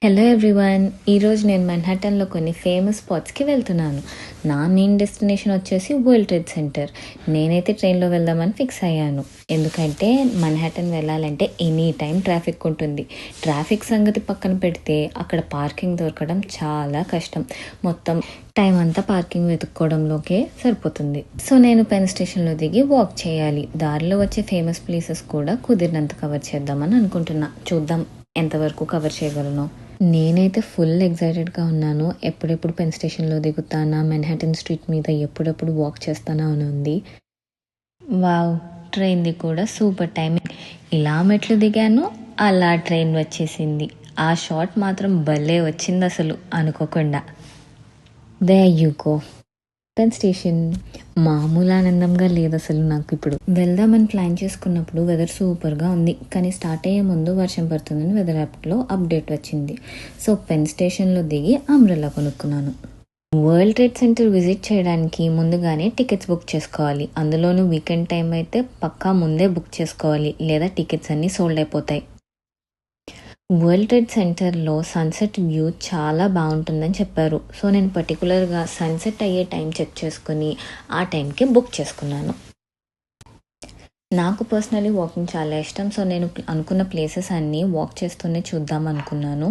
Hello everyone. ఈరోజు నేను మన్హాటన్లో కొన్ని ఫేమస్ స్పాట్స్కి వెళ్తున్నాను. నా మెయిన్ డెస్టినేషన్ వచ్చేసి వరల్డ్ ట్రేడ్ సెంటర్. నేనైతే ట్రైన్లో వెళ్దామని ఫిక్స్ అయ్యాను. ఎందుకంటే మన్హాటన్ వెళ్ళాలంటే ఎనీ టైం ట్రాఫిక్ ఉంటుంది. ట్రాఫిక్ సంగతి పక్కన పెడితే అక్కడ పార్కింగ్ దొరకడం చాలా కష్టం. మొత్తం టైం అంతా పార్కింగ్ వెతుక్కోవడంలోకే సరిపోతుంది. సో నేను పెన్ స్టేషన్లో దిగి వాక్ చేయాలి. దారిలో వచ్చే ఫేమస్ ప్లేసెస్ కూడా కుదిరినంత కవర్ చేద్దామని అనుకుంటున్నా. చూద్దాం ఎంతవరకు కవర్ చేయగలను. నేనైతే ఫుల్ ఎగ్జైటెడ్గా ఉన్నాను. ఎప్పుడెప్పుడు పెన్ స్టేషన్లో దిగుతానా, మెన్హాటన్ స్ట్రీట్ మీద ఎప్పుడెప్పుడు వాక్ చేస్తానా అని ఉంది. వావ్, ట్రైన్ది కూడా సూపర్ టైమింగ్. ఇలా మెట్లు దిగాను, అలా ట్రైన్ వచ్చేసింది. ఆ షాట్ మాత్రం భలే వచ్చింది అసలు అనుకోకుండా. There you go. Penn Station మామూలు ఆనందంగా లేదు అసలు. నాకు ఇప్పుడు వెళ్దామని ప్లాన్ చేసుకున్నప్పుడు వెదర్ సూపర్గా ఉంది, కానీ స్టార్ట్ అయ్యే ముందు వర్షం పడుతుందని వెదర్ యాప్లో అప్డేట్ వచ్చింది. సో పెన్ స్టేషన్లో దిగి అంబ్రెల్లా కొనుక్కున్నాను. వరల్డ్ ట్రేడ్ సెంటర్ విజిట్ చేయడానికి ముందుగానే టికెట్స్ బుక్ చేసుకోవాలి. అందులోనూ వీకెండ్ టైం అయితే పక్కా ముందే బుక్ చేసుకోవాలి, లేదా టికెట్స్ అన్నీ సోల్డ్ అయిపోతాయి. వరల్డ్ ట్రేడ్ సెంటర్లో సన్సెట్ వ్యూ చాలా బాగుంటుందని చెప్పారు. సో నేను పర్టికులర్గా సన్సెట్ అయ్యే టైం చెక్ చేసుకుని ఆ టైంకి బుక్ చేసుకున్నాను. నాకు పర్సనలీ వాకింగ్ చాలా ఇష్టం. సో నేను అనుకున్న ప్లేసెస్ అన్నీ వాక్ చేస్తూనే చూద్దాం అనుకున్నాను.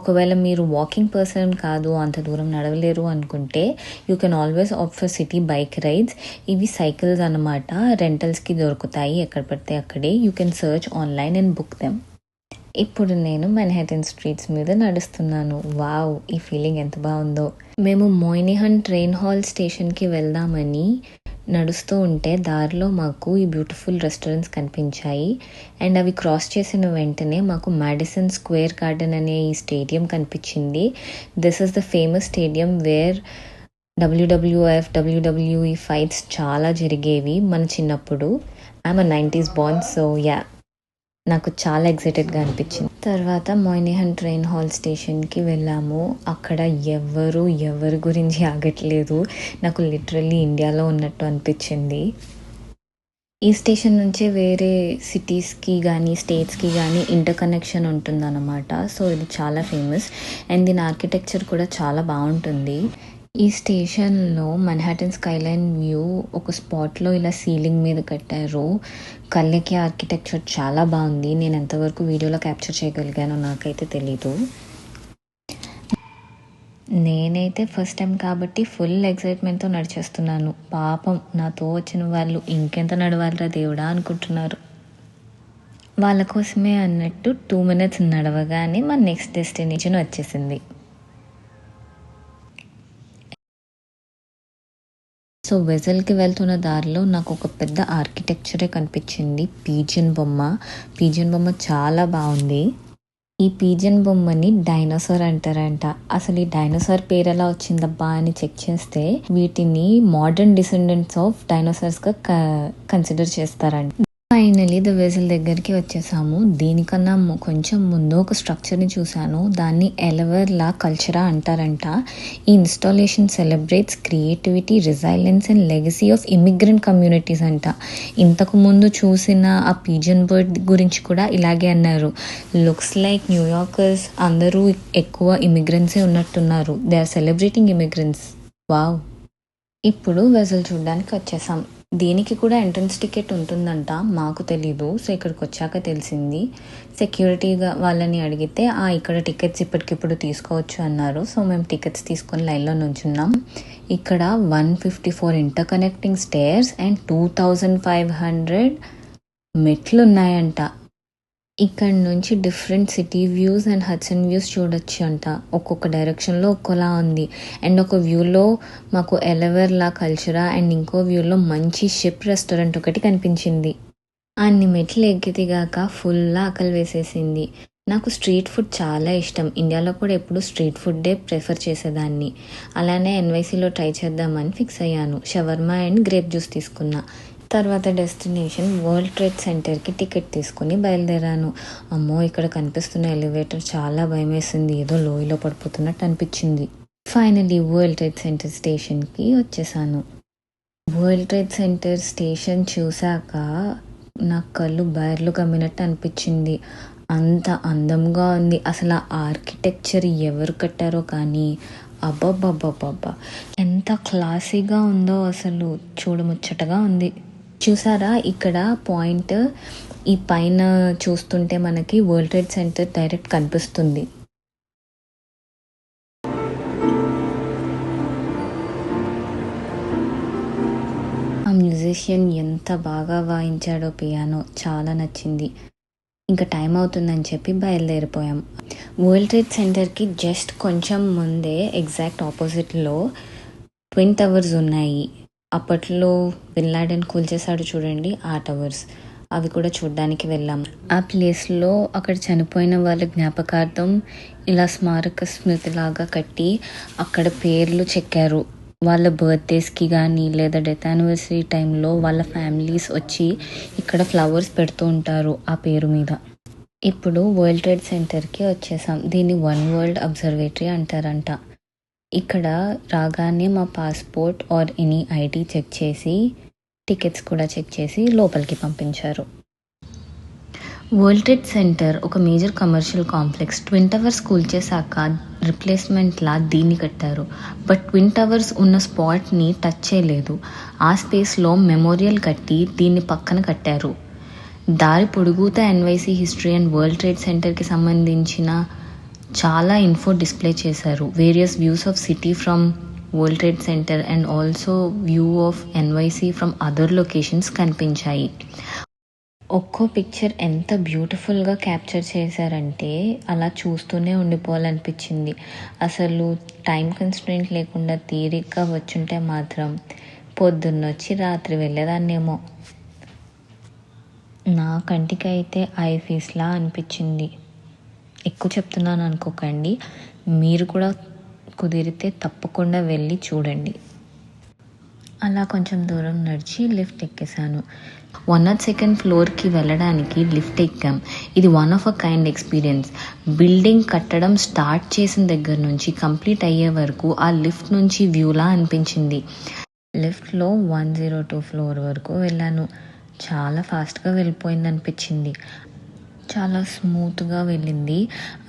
ఒకవేళ మీరు వాకింగ్ పర్సన్ కాదు, అంత దూరం నడవలేరు అనుకుంటే you can always opt for city bike rides. ఇవి సైకిల్స్ అన్నమాట, రెంటల్స్కి దొరుకుతాయి ఎక్కడ పడితే అక్కడే. You can search online and book them. ఇప్పుడు నేను మన్హాటన్ స్ట్రీట్స్ మీద నడుస్తున్నాను. వావ్, ఈ ఫీలింగ్ ఎంత బాగుందో. మేము మోయినిహన్ ట్రైన్ హాల్ స్టేషన్కి వెళ్దామని నడుస్తూ ఉంటే దారిలో మాకు ఈ బ్యూటిఫుల్ రెస్టారెంట్స్ కనిపించాయి. అండ్ అవి క్రాస్ చేసిన వెంటనే మాకు మాడిసన్ స్క్వేర్ గార్డెన్ అనే ఈ స్టేడియం కనిపించింది. This is the famous stadium where WWE fights చాలా జరిగేవి మన చిన్నప్పుడు. I'm 90s born, so yeah, నాకు చాలా ఎక్సైటెడ్గా అనిపించింది. తర్వాత మోయినిహన్ ట్రైన్ హాల్ స్టేషన్కి వెళ్ళాము. అక్కడ ఎవరి గురించి ఆగట్లేదు. నాకు లిటరల్లీ ఇండియాలో ఉన్నట్టు అనిపించింది. ఈ స్టేషన్ నుంచే వేరే సిటీస్కి కానీ స్టేట్స్కి కానీ ఇంటర్ కనెక్షన్ ఉంటుందన్నమాట. సో ఇది చాలా ఫేమస్ అండ్ దీని ఆర్కిటెక్చర్ కూడా చాలా బాగుంటుంది. ఈ స్టేషన్లో మన్హాటన్ స్కైలైన్ వ్యూ ఒక స్పాట్లో ఇలా సీలింగ్ మీద కట్టారు. కళ్ళకి ఆర్కిటెక్చర్ చాలా బాగుంది. నేను ఎంతవరకు వీడియోలో క్యాప్చర్ చేయగలిగానో నాకైతే తెలీదు. నేనైతే ఫస్ట్ టైం కాబట్టి ఫుల్ ఎక్సైట్మెంట్తో నడిచేస్తున్నాను. పాపం నాతో వచ్చిన వాళ్ళు ఇంకెంత నడవాలిరా దేవుడా అనుకుంటున్నారు. వాళ్ళ కోసమే అన్నట్టు 2 minutes నడవగానే మన నెక్స్ట్ డెస్టినేషన్ వచ్చేసింది. సో వెజల్కి వెళ్తున్న దారిలో నాకు ఒక పెద్ద ఆర్కిటెక్చరే కనిపించింది. పీజియన్ బొమ్మ చాలా బాగుంది. ఈ పీజియన్ బొమ్మని డైనోసార్ అంటారంట. అసలు ఈ డైనోసార్ పేరు ఎలా వచ్చిందబ్బా అని చెక్ చేస్తే వీటిని మోడర్న్ డిసెండెంట్స్ ఆఫ్ డైనోసార్స్గా కన్సిడర్ చేస్తారంట. ఫైనలీ ద వెజల్ దగ్గరికి వచ్చేసాము. దీనికన్నా కొంచెం ముందు ఒక స్ట్రక్చర్ని చూశాను. దాన్ని ఎలవర్లా కల్చరా అంటారంట. ఈ installation celebrates creativity, resilience and legacy of immigrant communities అంట. ఇంతకు ముందు చూసిన ఆ పీజన్ బర్డ్ గురించి కూడా ఇలాగే అన్నారు. లుక్స్ లైక్ న్యూయార్కర్స్ అందరూ ఎక్కువ ఇమిగ్రెంట్సే ఉన్నట్టున్నారు. They are celebrating immigrants. Wow. ఇప్పుడు వెజల్ చూడడానికి వచ్చేసాం. దీనికి కూడా ఎంట్రన్స్ టికెట్ ఉంటుందంట, మాకు తెలీదు. సో ఇక్కడికి వచ్చాక తెలిసింది. సెక్యూరిటీగా వాళ్ళని అడిగితే ఇక్కడ టికెట్స్ ఇప్పటికిప్పుడు తీసుకోవచ్చు అన్నారు. సో మేము టికెట్స్ తీసుకొని లైన్లో నుంచున్నాం. ఇక్కడ 154 ఇంటర్ కనెక్టింగ్ స్టేర్స్ అండ్ 2500 మెట్లు ఉన్నాయంట. ఇక్కడ నుంచి different city views and Hudson views చూడొచ్చు అంట. ఒక్కొక్క డైరెక్షన్లో ఒక్కోలా ఉంది. అండ్ ఒక వ్యూలో మాకు ఎలవర్లా కల్చరా అండ్ ఇంకో వ్యూలో మంచి షిప్ రెస్టారెంట్ ఒకటి కనిపించింది. అన్ని మెట్లు ఎక్కితిగాక ఫుల్ ఆకలి వేసేసింది. నాకు స్ట్రీట్ ఫుడ్ చాలా ఇష్టం. ఇండియాలో కూడా ఎప్పుడు స్ట్రీట్ ఫుడ్డే ప్రిఫర్ చేసేదాన్ని. అలానే ఎన్వైసీలో ట్రై చేద్దామని ఫిక్స్ అయ్యాను. షవర్మా అండ్ గ్రేప్ జ్యూస్ తీసుకున్నా. తర్వాత డెస్టినేషన్ వరల్డ్ ట్రేడ్ సెంటర్కి టికెట్ తీసుకుని బయలుదేరాను. అమ్మో, ఇక్కడ కనిపిస్తున్న ఎలివేటర్ చాలా భయం వేసింది. ఏదో లోయలో పడిపోతున్నట్టు అనిపించింది. ఫైనలీ వరల్డ్ ట్రేడ్ సెంటర్ స్టేషన్కి వచ్చేసాను. వరల్డ్ ట్రేడ్ సెంటర్ స్టేషన్ చూశాక నా కళ్ళు బైర్లు కమ్మినట్టు అనిపించింది. అంత అందంగా ఉంది. అసలు ఆ ఆర్కిటెక్చర్ ఎవరు కట్టారో కానీ అబ్బబ్బబ్బబ్బబ్బా! ఎంత క్లాసీగా ఉందో అసలు చూడముచ్చటగా ఉంది. చూసారా ఇక్కడ పాయింట్, ఈ పైన చూస్తుంటే మనకి వరల్డ్ ట్రేడ్ సెంటర్ డైరెక్ట్ కనిపిస్తుంది. ఆ మ్యూజిషియన్ ఎంత బాగా వాయించాడో పియానో, చాలా నచ్చింది. ఇంకా టైం అవుతుందని చెప్పి బయలుదేరిపోయాం. వరల్డ్ ట్రేడ్ సెంటర్కి జస్ట్ కొంచెం ముందే ఎగ్జాక్ట్ ఆపోజిట్లో ట్విన్ టవర్స్ ఉన్నాయి. అప్పట్లో బిన్ లాడెన్ కూల్చేశాడు చూడండి, ఆ టవర్స్, అవి కూడా చూడడానికి వెళ్ళాం. ఆ ప్లేస్లో అక్కడ చనిపోయిన వాళ్ళ జ్ఞాపకార్థం ఇలా స్మారక స్మృతిలాగా కట్టి అక్కడ పేర్లు చెక్కారు. వాళ్ళ బర్త్డేస్కి కానీ లేదా డెత్ యానివర్సరీ టైంలో వాళ్ళ ఫ్యామిలీస్ వచ్చి ఇక్కడ ఫ్లవర్స్ పెడుతూ ఉంటారు ఆ పేరు మీద. ఇప్పుడు వరల్డ్ ట్రేడ్ సెంటర్కి వచ్చేసాం. దీన్ని వన్ వరల్డ్ అబ్జర్వేటరీ అంటారంట. ఇక్కడ రాగానే మా passport or any ID check చేసి టికెట్స్ కూడా చెక్ చేసి లోపలికి పంపించారు. వరల్డ్ ట్రేడ్ సెంటర్ ఒక major commercial complex. Twin towers కూల్చేశాక రిప్లేస్మెంట్లా దీన్ని కట్టారు. బట్ ట్విన్ టవర్స్ ఉన్న స్పాట్ని టచ్ చేయలేదు. ఆ స్పేస్లో మెమోరియల్ కట్టి దీన్ని పక్కన కట్టారు. దారి పొడుగుతా NYC history and world trade సెంటర్కి సంబంధించిన చాలా ఇన్ఫో డిస్ప్లే చేశారు. Various views of city from world trade center and also view of NYC from other locations కనిపించాయి. ఒక్కో పిక్చర్ ఎంత బ్యూటిఫుల్గా క్యాప్చర్ చేశారంటే అలా చూస్తూనే ఉండిపోవాలనిపించింది. అసలు టైం కన్స్ట్రెయింట్ లేకుండా తీరిగ్గా వచ్చుంటే మాత్రం పొద్దున్నొచ్చి రాత్రి వెళ్ళేదాన్నేమో. నా కంటికి అయితే ఐ ఫీస్లా అనిపించింది. ఎక్కువ చెప్తున్నాను అనుకోకండి, మీరు కూడా కుదిరితే తప్పకుండా వెళ్ళి చూడండి. అలా కొంచెం దూరం నడిచి లిఫ్ట్ ఎక్కేసాను. 102nd ఫ్లోర్కి వెళ్ళడానికి లిఫ్ట్ ఎక్కాం. ఇది one of a kind experience. Building కట్టడం స్టార్ట్ చేసిన దగ్గర నుంచి కంప్లీట్ అయ్యే వరకు ఆ లిఫ్ట్ నుంచి వ్యూలా అనిపించింది. లిఫ్ట్లో 102 ఫ్లోర్ వరకు వెళ్ళాను. చాలా ఫాస్ట్గా వెళ్ళిపోయింది అనిపించింది. చాలా స్మూత్గా వెళ్ళింది.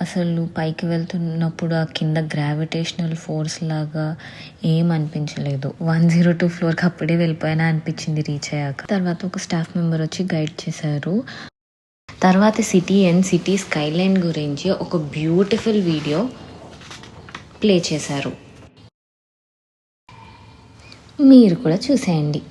అసలు పైకి వెళ్తున్నప్పుడు ఆ కింద గ్రావిటేషనల్ ఫోర్స్ లాగా ఏం అనిపించలేదు. 102 ఫ్లోర్కి అప్పుడే వెళ్ళిపోయినా అనిపించింది రీచ్ అయ్యాక. తర్వాత ఒక స్టాఫ్ మెంబర్ వచ్చి గైడ్ చేశారు. తర్వాత సిటీ అండ్ సిటీ స్కైలైన్ గురించి ఒక బ్యూటిఫుల్ వీడియో ప్లే చేశారు. మీరు కూడా చూసేయండి.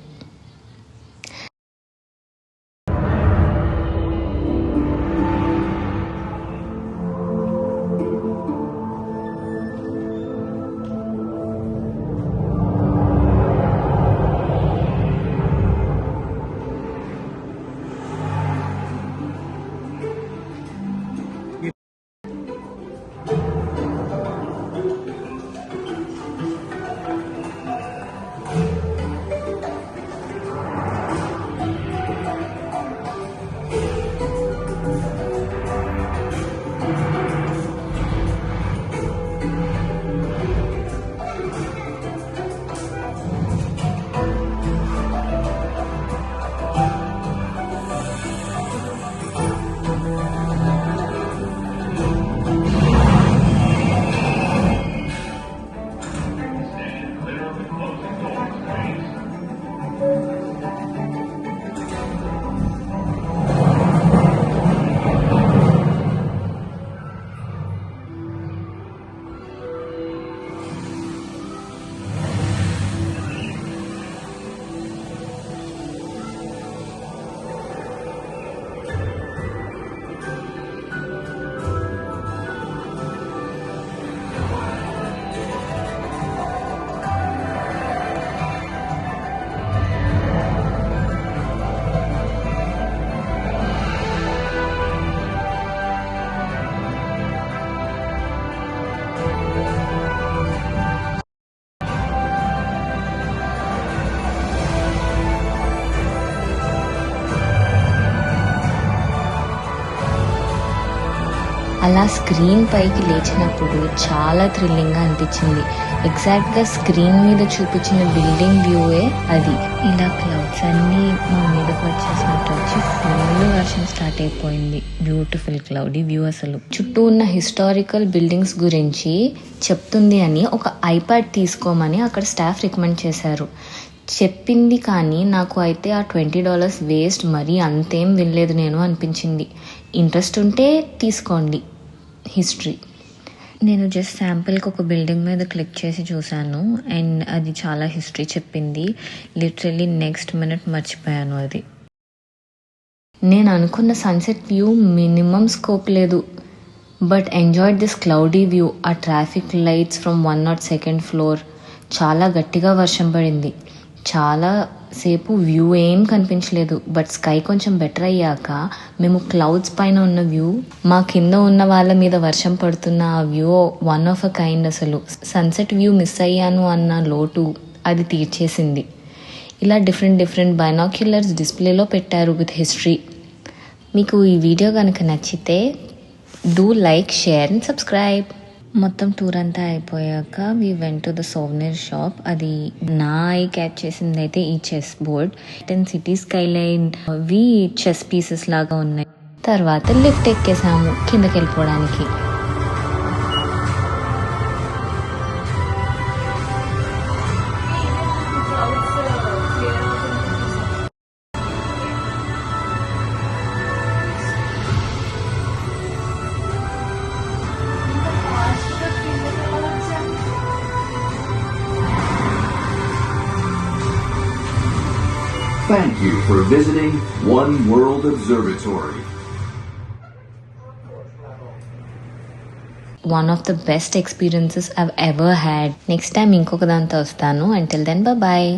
అలా స్క్రీన్ పైకి లేచినప్పుడు చాలా థ్రిల్లింగ్గా అనిపించింది. ఎగ్జాక్ట్గా స్క్రీన్ మీద చూపించిన బిల్డింగ్ వ్యూవే అది. ఇలా క్లౌడ్స్ అన్నీ మా మీదకి వచ్చేసినట్టు వచ్చి ఫుల్ వర్షం స్టార్ట్ అయిపోయింది. Beautiful cloudy view. అసలు చుట్టూ ఉన్న హిస్టారికల్ బిల్డింగ్స్ గురించి చెప్తుంది అని ఒక ఐప్యాడ్ తీసుకోమని అక్కడ స్టాఫ్ రికమెండ్ చేశారు. చెప్పింది కానీ నాకు అయితే ఆ $20 వేస్ట్, మరీ అంతేం వినలేదు నేను అనిపించింది. ఇంట్రెస్ట్ ఉంటే తీసుకోండి హిస్టరీ. నేను జస్ట్ శాంపిల్కి ఒక బిల్డింగ్ మీద క్లిక్ చేసి చూశాను అండ్ అది చాలా హిస్టరీ చెప్పింది. లిటరలీ నెక్స్ట్ మినిట్ మర్చిపోయాను అది. నేను అనుకున్న సన్సెట్ వ్యూ మినిమం స్కోప్ లేదు, but enjoyed this cloudy view. ఆ traffic lights from 102nd floor. చాలా గట్టిగా వర్షం పడింది. చాలా సేపు వ్యూ ఏం కనిపించలేదు, బట్ స్కై కొంచెం బెటర్ అయ్యాక మేము క్లౌడ్స్ పైన ఉన్న వ్యూ, మా కింద ఉన్న వాళ్ళ మీద వర్షం పడుతున్న ఆ view one of a kind. అసలు సన్సెట్ వ్యూ మిస్ అయ్యాను అన్న లోటు అది తీర్చేసింది. ఇలా డిఫరెంట్ బైనాక్యులర్స్ డిస్ప్లేలో పెట్టారు విత్ హిస్టరీ. మీకు ఈ వీడియో కనుక నచ్చితే do like, share and subscribe. మొత్తం టూర్ అంతా అయిపోయాక we went to the souvenir shop. అది నా ఐ క్యాచ్ చేసింది అయితే ఈ chess board. 10 city skyline with chess pieces లాగా ఉన్నాయి. తర్వాత లిఫ్ట్ ఎక్కేసాము కిందకి వెళ్ళిపోవడానికి. Thank you for visiting One World Observatory. One of the best experiences I've ever had. Next time ఇంకొక దాంతో వస్తాను. Until then, bye bye.